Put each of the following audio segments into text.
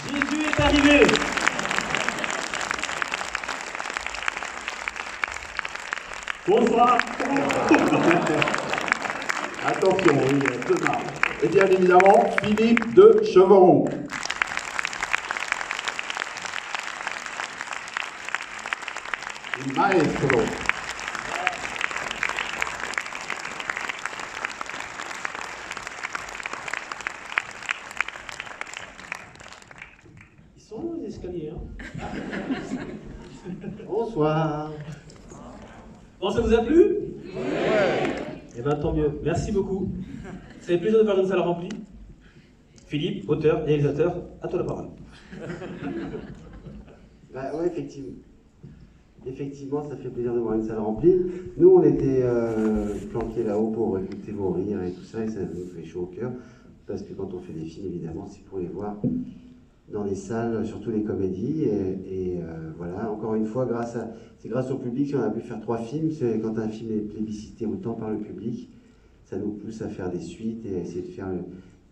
Jésus est arrivé. Bonsoir. Attention, oui, deux marques. Et bien évidemment, Philippe de Cheveron. Il maestro. Ils sont où les escaliers, hein? Bonsoir. Bon, ça vous a plu? Ouais. Eh bien, tant mieux. Merci beaucoup. Ça fait plaisir de voir une salle remplie. Philippe, auteur, réalisateur, à toi la parole. Bah ouais, effectivement. Effectivement, ça fait plaisir de voir une salle remplie. Nous, on était planqués là-haut pour écouter vos rires et tout ça, et ça nous fait chaud au cœur. Parce que quand on fait des films, évidemment, c'est pour les voir dans des salles, surtout les comédies. Voilà, encore une fois, c'est grâce au public qu'on a pu faire 3 films. C'est quand un film est plébiscité autant par le public, ça nous pousse à faire des suites et à essayer de faire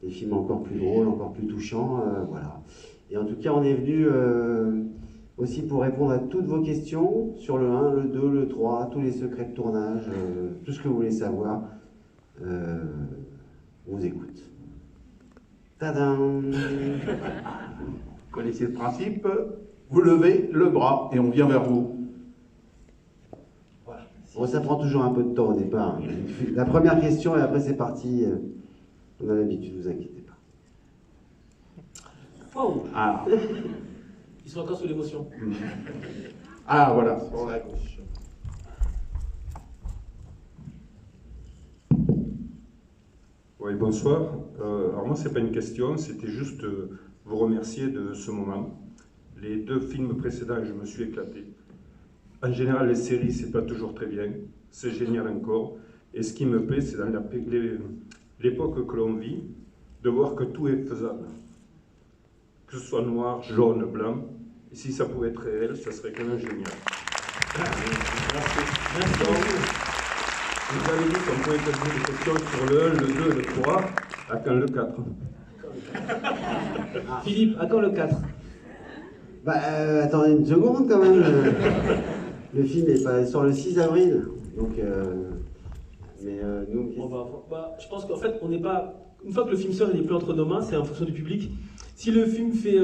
des films encore plus drôles, encore plus touchants. Voilà. Et en tout cas, on est venu aussi pour répondre à toutes vos questions sur le 1, le 2, le 3, tous les secrets de tournage, tout ce que vous voulez savoir. On vous écoute. Tadam! Vous connaissez le principe, vous levez le bras et on vient vers vous. Voilà. Bon, ça prend toujours un peu de temps au départ. La première question et après c'est parti. On a l'habitude, ne vous inquiétez pas. Wow. Ah, Ils sont encore sous l'émotion. ah voilà, sur la gauche. Oui, bonsoir. Alors moi, c'est pas une question, c'était juste vous remercier de ce moment. Les 2 films précédents, je me suis éclaté. En général, les séries, c'est pas toujours très bien. C'est génial encore. Et ce qui me plaît, c'est dans l'époque que l'on vit, de voir que tout est faisable. Que ce soit noir, jaune, blanc. Et si ça pouvait être réel, ça serait quand même génial. Merci. Merci beaucoup. Vous avez dit qu'on pouvait poser des questions sur le 1, le 2, le 3, à quand le 4. Philippe, à quand le 4? Bah, attendez une seconde quand même. Le film est pas sur le 6 avril. Donc, nous. Je pense qu'en fait, on n'est pas. Une fois que le film sort, il n'est plus entre nos mains, c'est en fonction du public. Si le film fait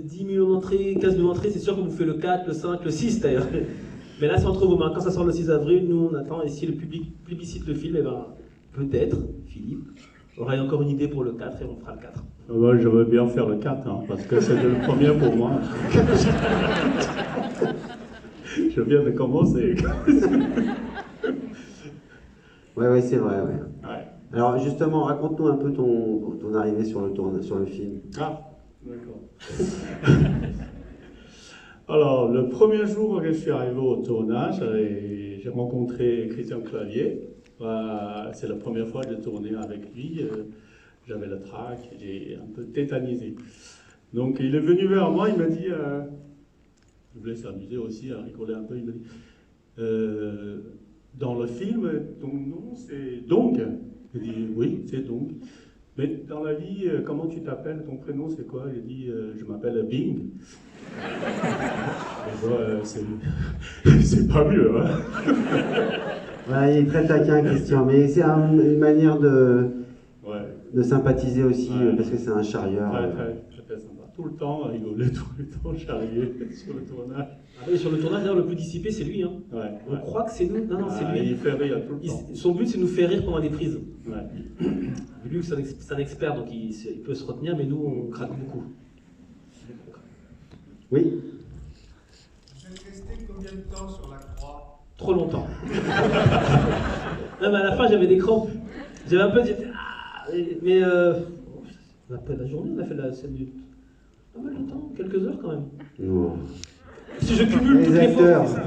10 millions d'entrées, 15 millions d'entrées, c'est sûr qu'on vous fait le 4, le 5, le 6 d'ailleurs. Mais là, c'est entre vos mains. Quand ça sort le 6 avril, nous, on attend. Et si le public plébiscite le film, eh ben, peut-être, Philippe aura encore une idée pour le 4 et on fera le 4. Moi, je veux bien faire le 4, hein, parce que c'est le premier pour moi. Je viens de commencer. Ouais, c'est vrai, ouais. Ouais. Alors, justement, raconte-nous un peu ton arrivée sur le film. Ah, d'accord. Alors, le premier jour que je suis arrivé au tournage, j'ai rencontré Christian Clavier. C'est la première fois que je tournais avec lui. J'avais le trac, j'ai un peu tétanisé. Donc, il est venu vers moi, il m'a dit, je voulais s'amuser aussi, à rigoler un peu, il m'a dit, dans le film, ton nom c'est Dong. J'ai dit, oui, c'est Dong. Mais dans la vie, comment tu t'appelles? Ton prénom c'est quoi? Il a dit, je m'appelle Bing. C'est pas mieux, hein. Ouais, il est très taquin, Christian, mais c'est une manière de sympathiser aussi, Ouais. parce que c'est un charieur. Très sympa. Tout le temps, rigoler, tout le temps, charrier sur le tournage. Ah oui, sur le tournage, d'ailleurs, le plus dissipé, c'est lui. Hein. Ouais, On croit que c'est nous. Non, c'est lui. Il fait rire tout le temps. Son but, c'est de nous faire rire pendant des prises. Ouais. Lui, c'est un expert, donc il peut se retenir, mais nous, on craque beaucoup. Oui. Vous êtes resté combien de temps sur la croix? Trop longtemps. Non, mais à la fin, j'avais des crampes. J'avais un peu dit... Mais on a fait la journée, on a fait la scène du... Pas mal de temps, quelques heures quand même. Non. Si je cumule toutes les acteurs. fois...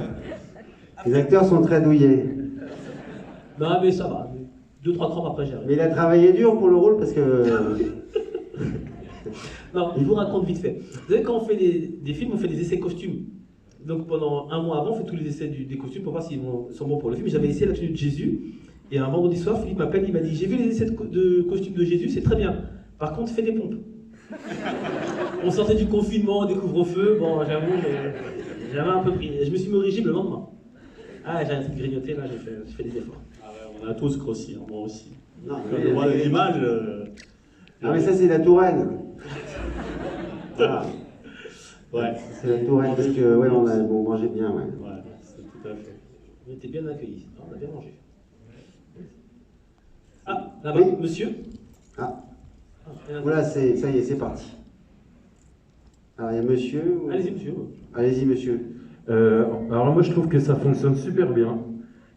Les acteurs sont très douillés. Non, mais ça va. 2-3 crampes après, j'ai Mais il a travaillé dur pour le rôle parce que... Non, je vous raconte vite fait. Vous savez, quand on fait des films, on fait des essais costumes. Donc pendant un mois avant, on fait tous les essais des costumes pour voir s'ils sont bons pour le film. J'avais essayé la tenue de Jésus. Et un vendredi soir, Philippe m'appelle, il m'a dit, j'ai vu les essais de costumes de Jésus, c'est très bien. Par contre, fais des pompes. On sortait du confinement, des couvre-feu, bon, j'avoue, j'avais un peu pris. Je me suis mis au régime le lendemain. Ah, j'ai un truc grignoté, là, j'ai fait des efforts. Ah ouais, on a tous grossi, hein, moi aussi. Non, Quand on voit les images... Ah, mais ça, c'est la Touraine. Voilà. Ouais. C'est la Touraine, parce que, ouais, on mangeait bien, ouais. Ouais, c'est tout à fait. On était bien accueillis, on a bien mangé. Ah, là-bas, Oui. monsieur. Ah, Ah, voilà, ça y est, c'est parti. Alors, il y a monsieur. ou- allez-y, monsieur. Allez-y, monsieur. Alors moi je trouve que ça fonctionne super bien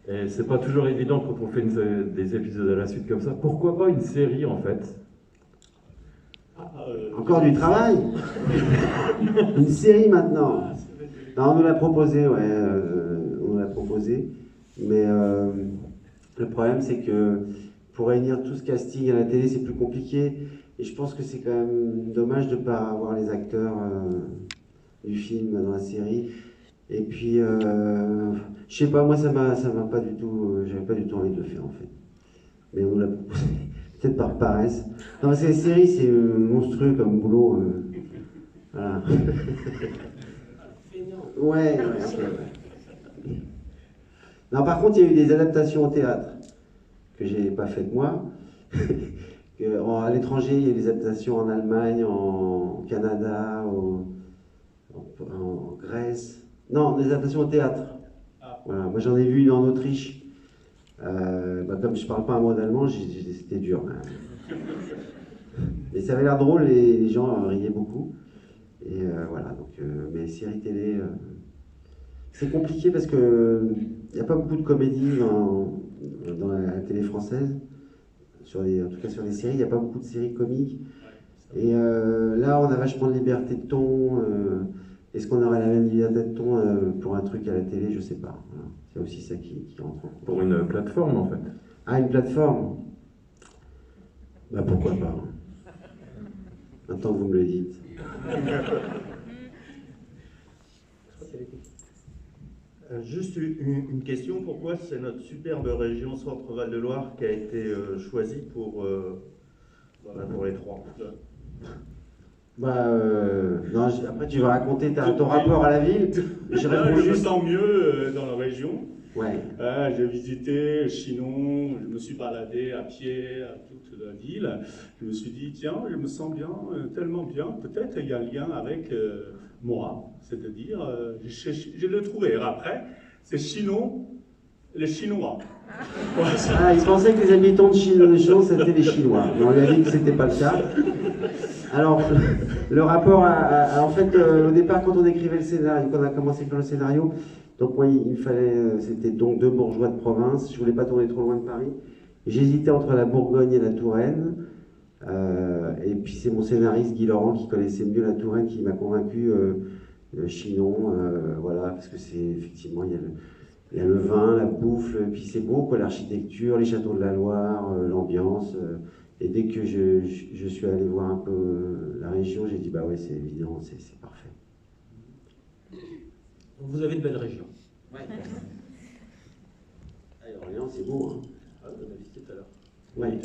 et c'est pas toujours évident quand on fait des épisodes à la suite comme ça. Pourquoi pas une série en fait? Encore du travail. Une série maintenant. Non, on nous l'a proposé, ouais. On nous l'a proposé. Mais le problème, c'est que pour réunir tout ce casting à la télé, c'est plus compliqué. Et je pense que c'est quand même dommage de ne pas avoir les acteurs du film dans la série. Et puis, je sais pas, moi ça m'a pas du tout, j'avais pas du tout envie de le faire en fait. Mais on nous l'a proposé, peut-être par paresse. Non, parce que les séries, c'est monstrueux comme boulot. Voilà. Ouais, ok, ouais. Non, par contre, il y a eu des adaptations au théâtre que j'ai pas faites moi. À l'étranger, il y a eu des adaptations en Allemagne, en Canada, en Grèce. Non, des adaptations au théâtre. Voilà. Moi, j'en ai vu une en Autriche. Comme je parle pas un mot d'allemand, c'était dur. Et ça avait l'air drôle, les gens riaient beaucoup. Et voilà, donc, mais les séries télé, c'est compliqué parce que il n'y a pas beaucoup de comédies dans la télé française. En tout cas sur les séries, il n'y a pas beaucoup de séries comiques. Et là, on a vachement de liberté de ton. Est-ce qu'on aurait la même liberté de ton pour un truc à la télé? Je sais pas. Voilà. C'est aussi ça qui rentre en compte. Pour une plateforme en fait. Ah, une plateforme? Bah pourquoi pas. Maintenant que vous me le dites. Juste une question, pourquoi c'est notre superbe région Centre-Val de Loire qui a été choisie pour les trois? Non, après tu vas raconter ton rapport à la ville. Je réponds Je me juste. sens mieux dans la région. Ouais. J'ai visité Chinon, je me suis baladé à pied à toute la ville. Je me suis dit, tiens, je me sens bien, tellement bien, peut-être il y a un lien avec moi. C'est-à-dire, je l'ai trouvé. Après, c'est Chinon, les Chinois. Ah, il pensait que les habitants de Chinon, c'était les Chinois. Mais on lui a dit que c'était pas le cas. Alors, le rapport en fait, au départ, quand on écrivait le scénario, quand on a commencé à écrire le scénario, donc moi, il fallait, c'était donc deux bourgeois de province. Je voulais pas tourner trop loin de Paris. J'hésitais entre la Bourgogne et la Touraine. Et puis c'est mon scénariste Guy Laurent qui connaissait mieux la Touraine qui m'a convaincu. Chinon, voilà, parce que c'est effectivement, il y a le vin, la bouffe, et puis c'est beau, quoi, l'architecture, les châteaux de la Loire, l'ambiance. Et dès que je suis allé voir un peu la région, j'ai dit, bah ouais, c'est évident, c'est parfait. Vous avez de belles régions. Ouais. Orléans, c'est beau, hein. Ah, on a visité tout à l'heure. Ouais.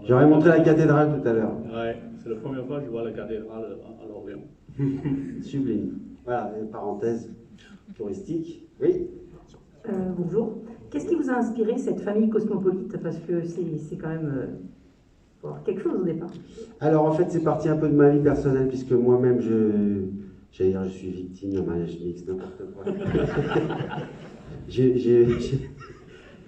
J'aurais montré la cathédrale tout à l'heure. Ouais, c'est la première fois que je vois la cathédrale à Lorient. Sublime. Voilà, une parenthèse touristique. Oui. Bonjour. Qu'est-ce qui vous a inspiré cette famille cosmopolite? Parce que c'est quand même faut avoir quelque chose au départ. Alors en fait, c'est parti un peu de ma vie personnelle, puisque moi-même, je suis victime d'un mariage mixte, n'importe quoi. J'ai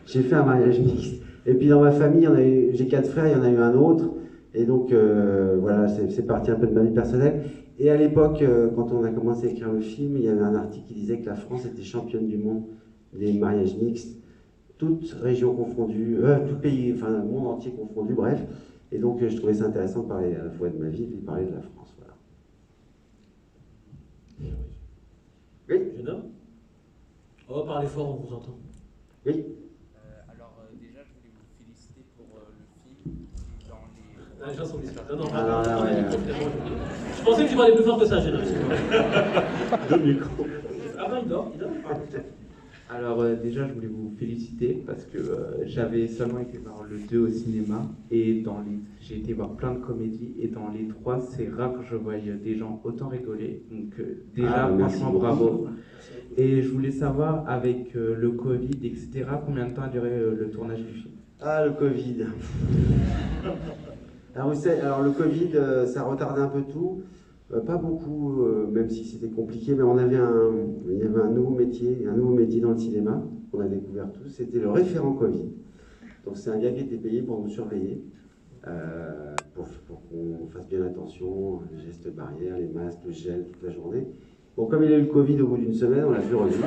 fait un mariage mixte. Et puis dans ma famille, j'ai 4 frères, il y en a eu un autre. Et donc voilà, c'est parti un peu de ma vie personnelle. Et à l'époque, quand on a commencé à écrire le film, il y avait un article qui disait que la France était championne du monde des mariages mixtes, toutes régions confondues, tout pays, enfin le monde entier confondu, bref. Et donc je trouvais ça intéressant de parler à la fois de ma vie et de parler de la France. Voilà. Oui. Jeune homme. On va parler fort, on vous entend. Oui. Déjà, je voulais vous féliciter pour le film. Et dans les... Les gens sont discrets. Non, Alors là, ouais. Je pensais que tu parlais plus fort que ça, jeune homme. Deux micros. Ah ben, il dort. Alors déjà, je voulais vous féliciter parce que j'avais seulement été voir le 2 au cinéma et j'ai été voir plein de comédies et dans les 3, c'est rare que je voie des gens autant rigoler. Donc déjà, franchement, bravo. Et je voulais savoir, avec le Covid, etc., combien de temps a duré le tournage du film? Ah, le Covid. Alors, vous savez, le Covid, ça a retardé un peu tout. Pas beaucoup, même si c'était compliqué, mais il y avait un nouveau métier dans le cinéma qu'on a découvert tous, c'était le référent Covid. Donc c'est un gars qui était payé pour nous surveiller, pour qu'on fasse bien attention, les gestes barrières, les masques, le gel toute la journée. Bon, comme il a eu le Covid au bout d'une semaine, on l'a plus revu.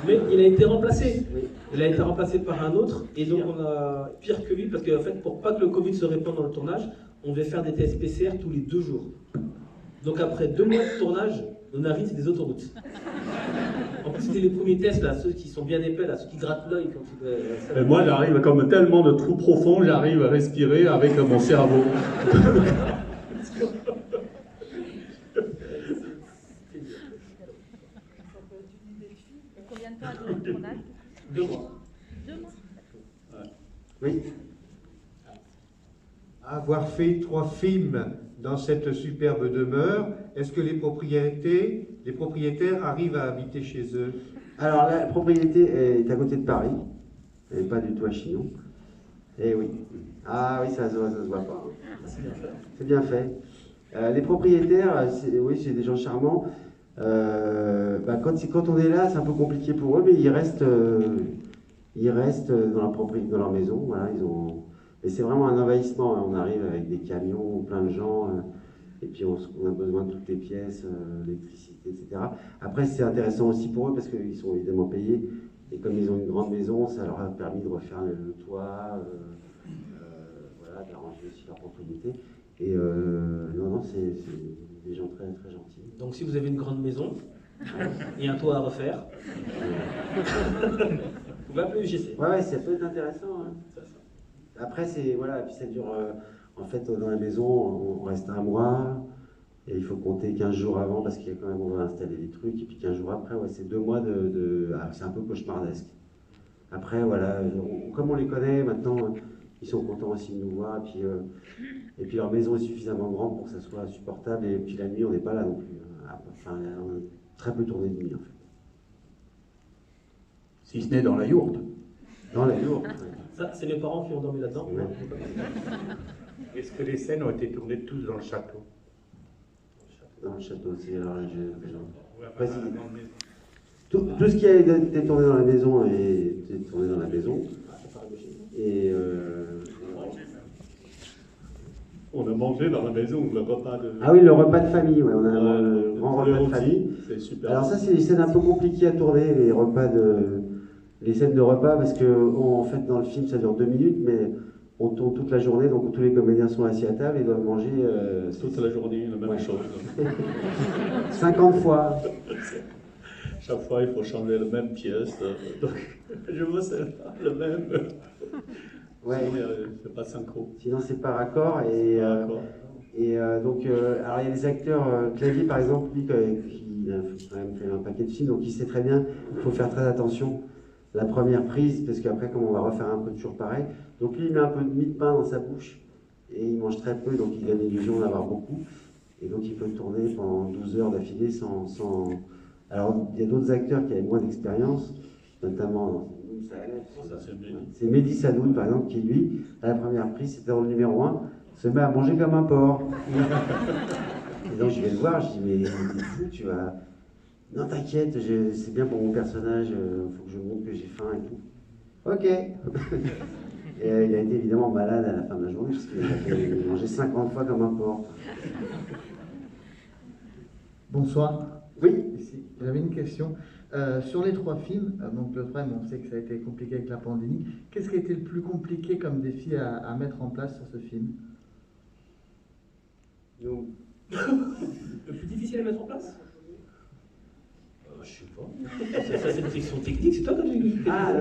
Mais il a été remplacé. Oui. Il a été remplacé par un autre, et donc on a pire que lui, parce qu'en fait, pour pas que le Covid se répande dans le tournage, on devait faire des tests PCR tous les 2 jours. Donc après 2 mois de tournage, nos narines, c'est des autoroutes. En plus, c'était les premiers tests, là, ceux qui sont bien épais, là, ceux qui grattent l'œil quand tu... Et moi, j'arrive, comme tellement de trous profonds, j'arrive à respirer avec mon cerveau. Combien de temps a duré le tournage? 2 mois. 2 mois. Oui. Avoir fait 3 films dans cette superbe demeure, est-ce que les propriétaires arrivent à habiter chez eux? Alors la propriété est à côté de Paris, elle n'est pas du tout à Chinon. Eh oui. Ah oui, ça se voit pas. C'est bien fait. Les propriétaires, oui, c'est des gens charmants. Quand on est là, c'est un peu compliqué pour eux, mais ils restent dans leur maison. Voilà, et c'est vraiment un envahissement. Hein. On arrive avec des camions, plein de gens, et puis on a besoin de toutes les pièces, l'électricité, etc. Après, c'est intéressant aussi pour eux parce qu'ils sont évidemment payés. Et comme ils ont une grande maison, ça leur a permis de refaire le toit, voilà, d'arranger aussi leur propriété. Et non, c'est des gens très, très gentils. Donc si vous avez une grande maison et un toit à refaire, vous pouvez appeler UGC. Ouais, ça peut être intéressant. Hein. Après, voilà, puis ça dure. En fait, dans la maison, on reste 1 mois. Et il faut compter 15 jours avant parce qu'il y a quand même, on va installer des trucs. Et puis 15 jours après, ouais, c'est 2 mois c'est un peu cauchemardesque. Après, voilà, comme on les connaît maintenant, ils sont contents aussi de nous voir. Et puis leur maison est suffisamment grande pour que ça soit supportable. Et puis la nuit, on n'est pas là non plus. Enfin, on a très peu tourné de nuit, en fait. Si ce n'est dans la yourte. Dans la yourte. Ça, c'est mes parents qui ont dormi là-dedans. Ouais. Est-ce que les scènes ont été tournées tous dans le château? Dans le château aussi, alors tout ce qui a été tourné dans la maison a été tourné dans la maison. Et On a mangé dans la maison, le repas de... Ah oui, le repas de famille, ouais, on a un grand repas de famille. C'est super. Alors ça, c'est des scènes un peu compliquées à tourner, les scènes de repas, parce que en fait, dans le film, ça dure 2 minutes, mais on tourne toute la journée, donc tous les comédiens sont assis à table et doivent manger... toute la journée, la même chose. 50 fois. Chaque fois, il faut changer la même pièce. Donc, je veux celle-là, le même. Ouais. Sinon, c'est pas synchro. Sinon, c'est par accord. Donc, alors il y a des acteurs, Clavier par exemple, lui, qui a quand même fait un paquet de films, donc il sait très bien qu'il faut faire très attention la première prise, parce qu'après, comme on va refaire un peu toujours pareil, donc lui, il met un peu de mie de pain dans sa bouche, et il mange très peu, donc il a l'illusion d'avoir beaucoup, et donc il peut tourner pendant 12 heures d'affilée sans... Alors, il y a d'autres acteurs qui avaient moins d'expérience, notamment... C'est Mehdi Sadoun, par exemple, qui, lui, à la première prise, c'était dans le numéro 1, se met à manger comme un porc. Et donc, je vais le voir, je dis, mais t'es fou, tu vas... Non, t'inquiète, c'est bien pour mon personnage, il faut que je montre que j'ai faim et tout. Ok. Et il a été évidemment malade à la fin de la journée, parce qu'il a mangé 50 fois comme un porc. Bonsoir. Oui. Ici. J'avais une question. Sur les 3 films, donc le troisième, on sait que ça a été compliqué avec la pandémie. Qu'est-ce qui a été le plus compliqué comme défi à mettre en place sur ce film? Le plus difficile à mettre en place? Je sais pas. Ça, c'est une question technique, c'est toi qui as dit. Ah,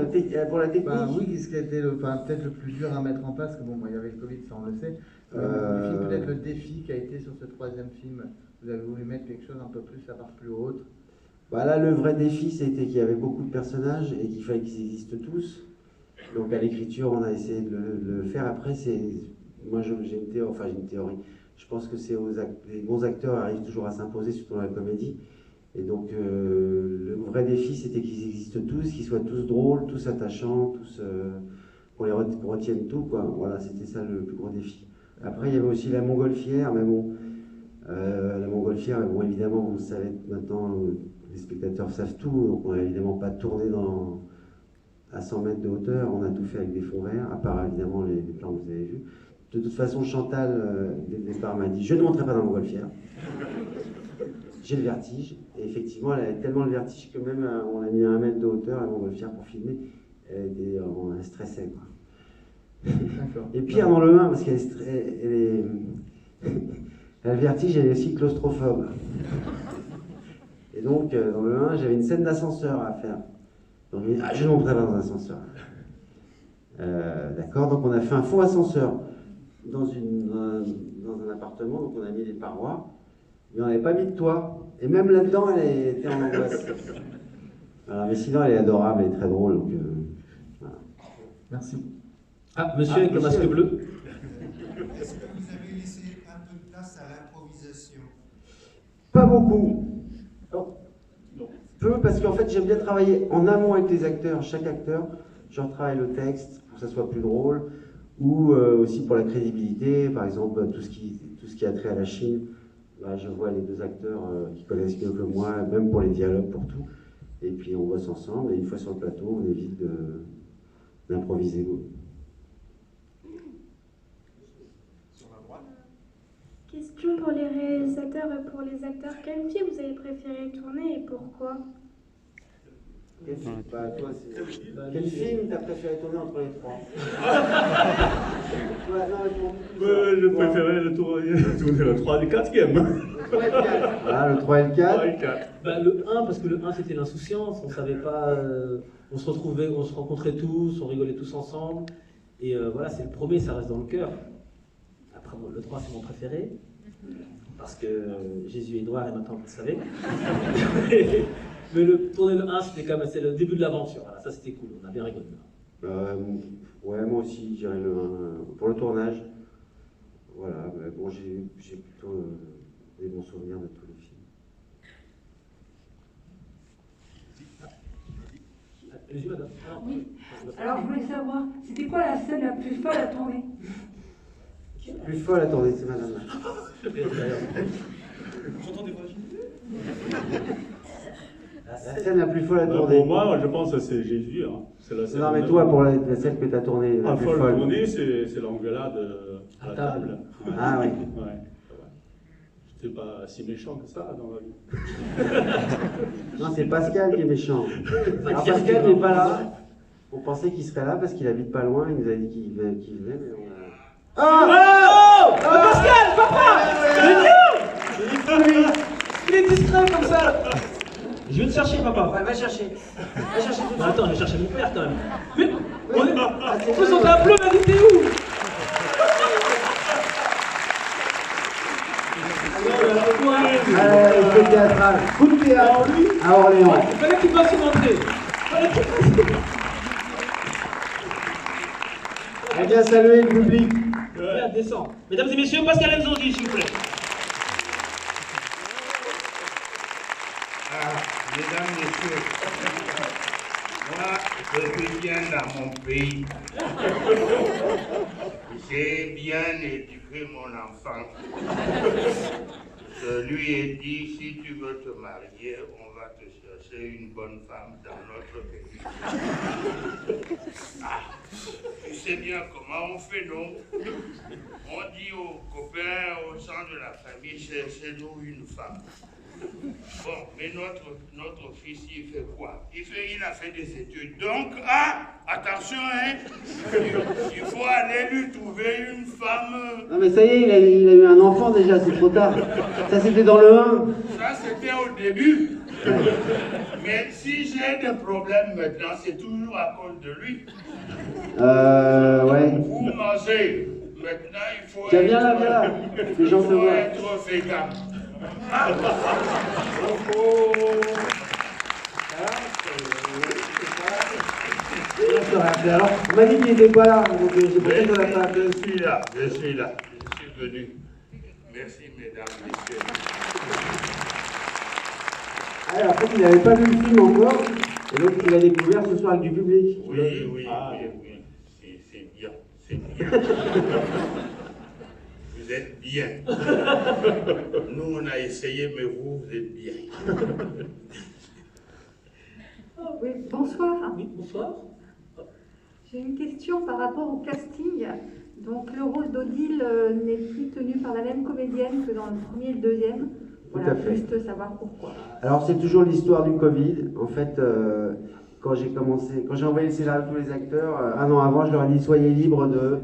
pour la technique. Oui, ce qui a été peut-être le plus dur à mettre en place, que bon, il y avait le Covid, ça on le sait. Peut-être le défi qui a été sur ce 3e film. Vous avez voulu mettre quelque chose un peu plus à part plus haute. Bah là, le vrai défi, c'était qu'il y avait beaucoup de personnages et qu'il fallait qu'ils existent tous. Donc à l'écriture, on a essayé de le faire. Après, moi j'ai une théorie. Je pense que les bons acteurs arrivent toujours à s'imposer, surtout dans la comédie. Et donc le vrai défi, c'était qu'ils existent tous, qu'ils soient tous drôles, tous attachants, tous qu'on retienne tout, quoi. Voilà, c'était ça le plus gros défi. Après, il y avait aussi la montgolfière, mais bon, la montgolfière, bon, évidemment, vous savez maintenant, les spectateurs savent tout, donc on n'a évidemment pas tourné à 100 mètres de hauteur, on a tout fait avec des fonds verts, à part évidemment les plans que vous avez vus. De toute façon, Chantal, dès le départ, m'a dit « Je ne monterai pas dans la montgolfière ». J'ai le vertige, et effectivement, elle avait tellement le vertige que même on a mis à 1 mètre de hauteur la montgolfière pour filmer, elle stressait, quoi. Et pire dans le 1, parce qu'elle a le vertige, elle est aussi claustrophobe. Et donc, dans le 1, j'avais une scène d'ascenseur à faire. Donc, je ne monterai pas dans un ascenseur. D'accord, donc on a fait un faux ascenseur dans un appartement, donc on a mis des parois, mais on n'avait pas mis de toit. Et même là-dedans, elle était en angoisse. Voilà, mais sinon, elle est adorable, elle est très drôle. Donc, voilà. Merci. Ah, monsieur avec le masque bleu. Est-ce que vous avez laissé un peu de place à l'improvisation? Pas beaucoup. Peu, parce qu'en fait, j'aime bien travailler en amont avec les acteurs. Chaque acteur, je retravaille le texte pour que ça soit plus drôle, ou aussi pour la crédibilité. Par exemple, tout ce qui a trait à la Chine, là, je vois les 2 acteurs qui connaissent mieux que moi, même pour les dialogues, pour tout. Et puis on bosse ensemble, et une fois sur le plateau, on évite d'improviser. Question pour les réalisateurs et pour les acteurs. Quel film vous avez préféré tourner et pourquoi? Quel film Quel film t'as préféré tourner entre les 3? Je préférais tourner le 3 et le 4e. Voilà, le 3 et le 4. Bah, le 1, parce que le 1 c'était l'insouciance, on savait pas, on se retrouvait, on se rencontrait tous, on rigolait tous ensemble, et voilà, c'est le premier, ça reste dans le cœur. Après, le 3 c'est mon préféré, parce que Jésus est noir et maintenant vous le savez. Mais tourner le 1, c'était quand même, c'est le début de l'aventure, voilà, ça c'était cool, on a bien rigolé. Ouais, moi aussi, je dirais le 1, pour le tournage. Voilà, mais bon, j'ai plutôt des bons souvenirs de tous les films. Allez-y, madame. Oui. Alors, je voulais savoir, c'était quoi la scène la plus folle à tourner? Plus folle à tourner, c'est madame. J'entends des voix. La scène la plus folle à tourner. Pour moi, je pense que c'est Jésus. Hein. La scène non, mais toi, pour la scène que tu as tournée, la plus folle. Tournée, c'est l'engueulade à la table. Ah oui. Ouais. J'étais pas si méchant que ça dans la vie. Non, c'est Pascal qui est méchant. Alors Pascal n'est pas là. On pensait qu'il serait là parce qu'il habite pas loin. Il nous a dit qu'il venait, mais on a... Oh Pascal, papa! Il est discret comme ça. Je vais te chercher, papa. Ouais, va chercher. Va chercher tout de suite. Attends, je vais chercher mon père quand même. Mais, on est... Vous êtes un peu, mais t'es où? Coup de théâtral. Coup de théâtre à Orléans. Il fallait qu'il fasse une entrée. Eh bien, saluez le public. Là, descend. Mesdames et messieurs, Pascal Nzonzi, s'il vous plaît. Mesdames, messieurs, moi, je viens dans mon pays. J'ai bien éduqué mon enfant. Je lui ai dit, si tu veux te marier, on va te chercher une bonne femme dans notre pays. Ah, tu sais bien comment on fait, non? On dit aux copains, aux gens de la famille, cherchez-nous une femme. Bon, mais notre fils, il fait quoi? Il a fait des études. Donc, attention, hein, il faut aller lui trouver une femme. Non, mais ça y est, il a eu un enfant déjà, c'est trop tard. Ça, c'était dans le 1. Ça, c'était au début. Mais si j'ai des problèmes maintenant, c'est toujours à cause de lui. Ouais. Vous mangez. Maintenant, il faut Tiens, viens là. Les gens se voient. être vegan. Alors, on m'a dit qu'il n'était pas là, donc j'ai peut-être qu'on l'a pas appelé. Je suis là, je suis venu. Merci, mesdames, messieurs. Alors, en fait, il n'avait pas vu le film encore, et donc il a découvert ce soir avec du public. Oui, c'est bien, c'est bien. Vous êtes bien. Nous, on a essayé, mais vous êtes bien. Oui, bonsoir. Oui, bonsoir. J'ai une question par rapport au casting. Donc le rôle d'Odile n'est plus tenu par la même comédienne que dans le premier et le deuxième. Voilà, à fait. juste savoir pourquoi. Alors, c'est toujours l'histoire du Covid. En fait, quand j'ai envoyé le scénario à tous les acteurs, un an avant, je leur ai dit soyez libres de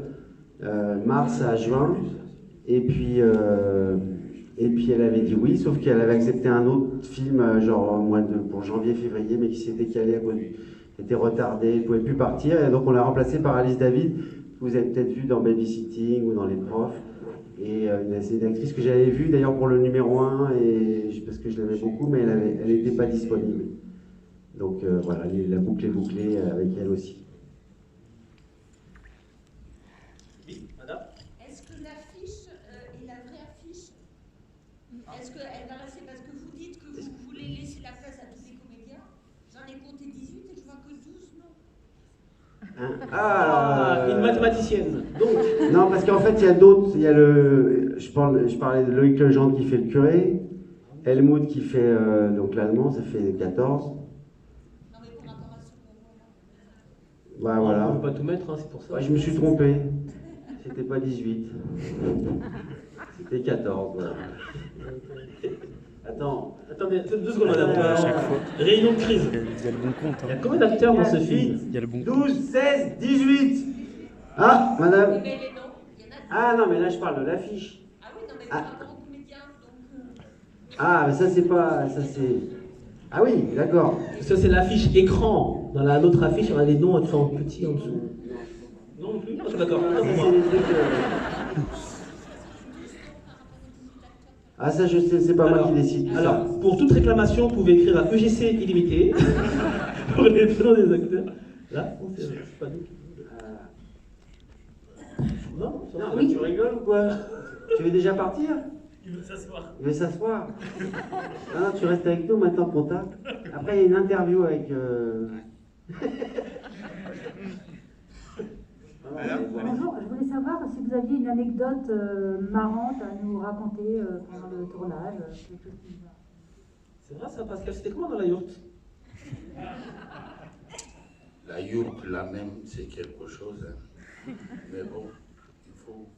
mars à juin. Et puis elle avait dit oui, sauf qu'elle avait accepté un autre film, pour janvier-février, mais qui s'était calé à cause était retardé, elle ne pouvait plus partir. Et donc, on l'a remplacé par Alice David, que vous avez peut-être vu dans Babysitting ou dans Les Profs. Et c'est une actrice que j'avais vue d'ailleurs pour le numéro 1, parce que je l'aimais beaucoup, mais elle n'était pas disponible. Donc voilà, la boucle est bouclée avec elle aussi. Oui, madame. Est-ce que l'affiche est la vraie affiche? Est-ce qu'elle va rester? Parce que vous dites que vous voulez laisser la place à tous les comédiens. J'en ai compté 18 et je vois que 12 non. Une mathématicienne. Donc. Non, parce qu'en fait, il y a d'autres. Il y a je parlais de Loïc Legendre qui fait le curé, Helmut qui fait donc l'allemand, ça fait 14. Ouais, voilà. On ne peut pas tout mettre, hein, c'est pour ça. Ouais, je me suis trompé. C'était pas 18. C'était 14. Voilà. Attendez, 2 secondes, madame. Réunion de crise. Il y a le bon compte. Il y a combien d'acteurs dans ce film? Il y a le bon 12, 16, 18. Ah, madame. Ah non, mais là, je parle de l'affiche. Ah, mais ça, c'est pas. Ça, c'est. Ah oui, d'accord. Ça, c'est l'affiche écran. Dans l'autre affiche, on a les noms écrits en petit en dessous. Non plus. Ah, d'accord. Ah, ça, je sais, c'est pas moi qui décide. Alors, pour toute réclamation, vous pouvez écrire à UGC illimité pour les prénoms des acteurs. Là, c'est pas nous. Non, oui. Tu rigoles ou quoi? Tu veux déjà partir? Il veut s'asseoir. Il veut s'asseoir. Non, tu restes avec nous maintenant, contact. Après, il y a une interview avec. Bonjour, je voulais savoir si vous aviez une anecdote marrante à nous raconter pendant le tournage. Quelque chose qui va. C'est vrai ça, Pascal, c'était comment dans la yourte? La yourte, la même, c'est quelque chose. Hein. Mais bon, il faut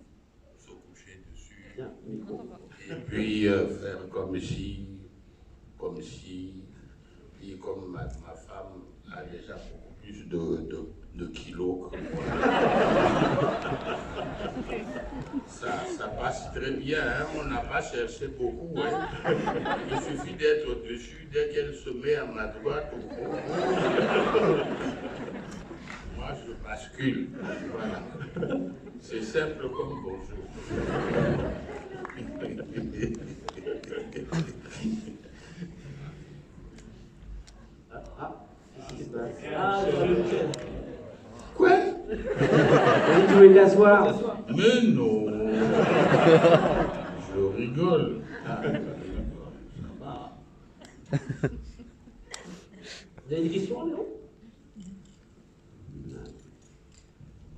se coucher dessus. Et puis faire comme si, et comme ma femme a déjà beaucoup plus de kilos que moi. Ça passe très bien, hein? On n'a pas cherché beaucoup. Hein? Il suffit d'être au-dessus dès qu'elle se met à ma droite. Moi, je bascule. Voilà. C'est simple comme bonjour. Quoi? Tu voulais t'asseoir? Mais non. Je rigole. Vous avez des questions, Léon?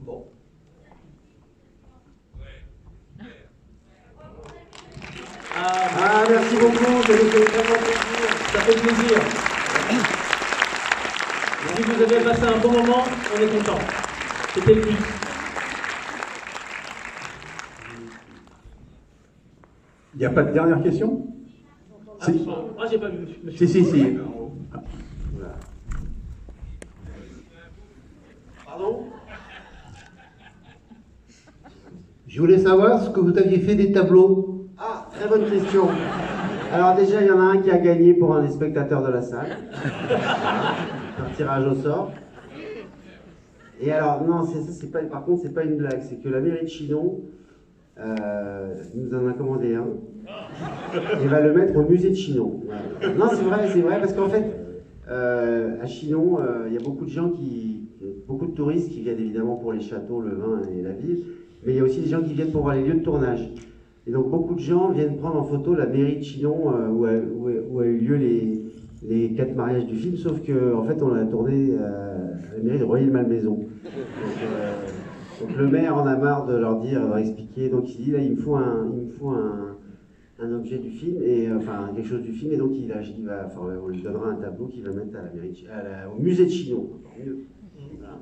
Bon. Ah, merci beaucoup, ça nous fait vraiment plaisir. Ça fait plaisir. Si vous avez passé un bon moment, on est content. C'était le but. Il n'y a pas de dernière question? Ah, j'ai pas vu. Si. Pardon? Je voulais savoir ce que vous aviez fait des tableaux. Ah, très bonne question. Alors déjà, il y en a un qui a gagné pour un des spectateurs de la salle. Un tirage au sort. Et alors, non, par contre, c'est pas une blague. C'est que la mairie de Chinon nous en a commandé un. Et va le mettre au musée de Chinon. Voilà. Non, c'est vrai, parce qu'en fait, À Chinon, il y a beaucoup de touristes qui viennent évidemment pour les châteaux, le vin et la ville, mais il y a aussi des gens qui viennent pour voir les lieux de tournage. Et donc beaucoup de gens viennent prendre en photo la mairie de Chinon où a eu lieu les 4 mariages du film, sauf qu'en fait on l'a tourné à la mairie de Rueil-Malmaison. Donc le maire en a marre de leur dire, de leur expliquer, donc il dit là il me faut un objet du film, et enfin quelque chose du film, et donc on lui donnera un tableau qu'il va mettre à la mairie, au musée de Chinon. Voilà.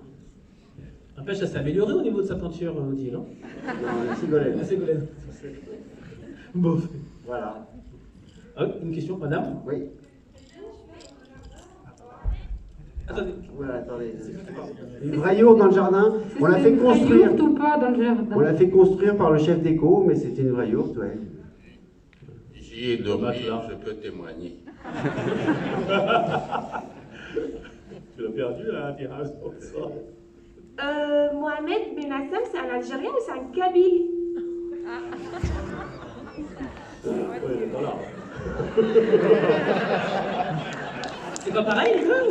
N'empêche, ça s'est amélioré au niveau de sa peinture, Odile, non? Non, la Ségolène. La Ségolène. Bon. Voilà. Ah, une question, madame? Oui. Attendez. Voilà, attendez. Une vraie yourte dans le jardin. On l'a fait construire. Yourte ou pas dans le jardin? On l'a fait construire par le chef d'éco, mais c'était une vraie yourte, ouais. J'y ai dormi, je peux témoigner. Tu l'as perdu là, tirage comme ça. Mohamed Benassem, c'est un Algérien ou c'est un Kabyle? Ouais, voilà. C'est pas pareil, les deux.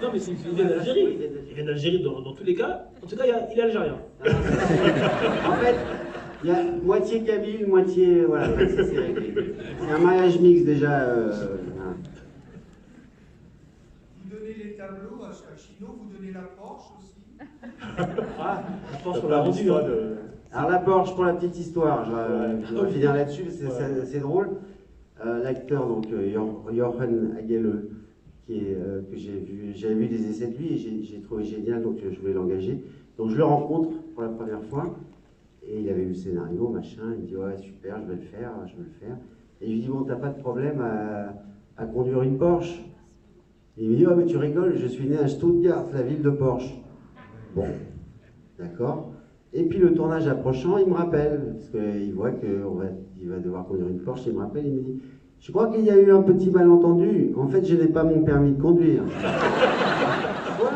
Non, mais il vient d'Algérie. Il vient d'Algérie dans tous les cas. En tout cas, il est algérien. En fait, il y a moitié kabyle, moitié. Voilà, ça c'est réglé. C'est un mariage mixte déjà. Voilà. Vous donnez les tableaux à Chinon, vous donnez la Porsche aussi. Ah, la Porsche, on l'a rendu. Alors la Porsche, pour la petite histoire, je vais finir là-dessus, c'est drôle. L'acteur, donc Jochen Hagele, que j'avais vu des essais de lui et j'ai trouvé génial, donc je voulais l'engager. Donc je le rencontre pour la première fois, et il avait eu le scénario, machin, il me dit ouais super, je vais le faire. Et je lui dis bon, t'as pas de problème à conduire une Porsche? Et il me dit oh mais tu rigoles, je suis né à Stuttgart, la ville de Porsche. Bon, d'accord. Et puis le tournage approchant, il me rappelle, parce qu'il voit qu'il va devoir conduire une Porsche, il me rappelle, il me dit « Je crois qu'il y a eu un petit malentendu, en fait je n'ai pas mon permis de conduire. » Quoi?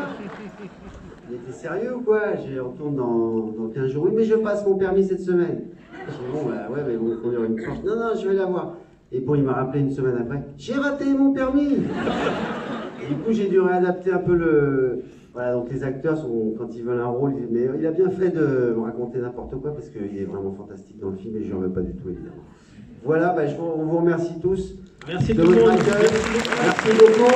Il était sérieux ou quoi? On tourne dans 15 jours. Oui, mais je passe mon permis cette semaine. Je dis bon, bah ouais, mais bon, conduire une Porsche. Non, non, je vais l'avoir. Et bon, il m'a rappelé une semaine après, j'ai raté mon permis. Et du coup, j'ai dû réadapter un peu le... Voilà, donc les acteurs, quand ils veulent un rôle, ils disent, mais il a bien fait de me raconter n'importe quoi parce qu'il est vraiment fantastique dans le film et je n'en veux pas du tout, évidemment. Voilà, bah, on vous remercie tous. Merci de tout le votre monde. accueil. Merci beaucoup.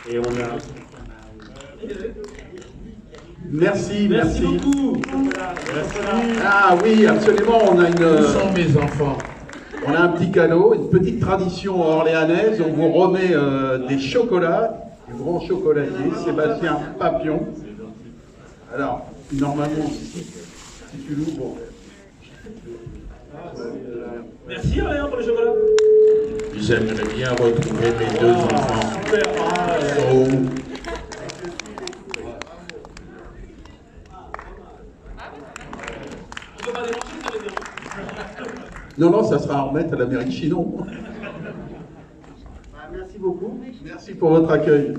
Et on a... Merci beaucoup. Ah oui, absolument, on a Où sont mes enfants? On a un petit cadeau, une petite tradition orléanaise, on vous remet des chocolats, du grand chocolatier, Sébastien Papillon. Alors, normalement, si tu l'ouvres... Merci Aurélien pour le chocolat. J'aimerais bien retrouver mes 2 enfants. Ils sont où? Non, non, ça sera à remettre à la mairie de Chinon. Merci beaucoup. Merci pour votre accueil.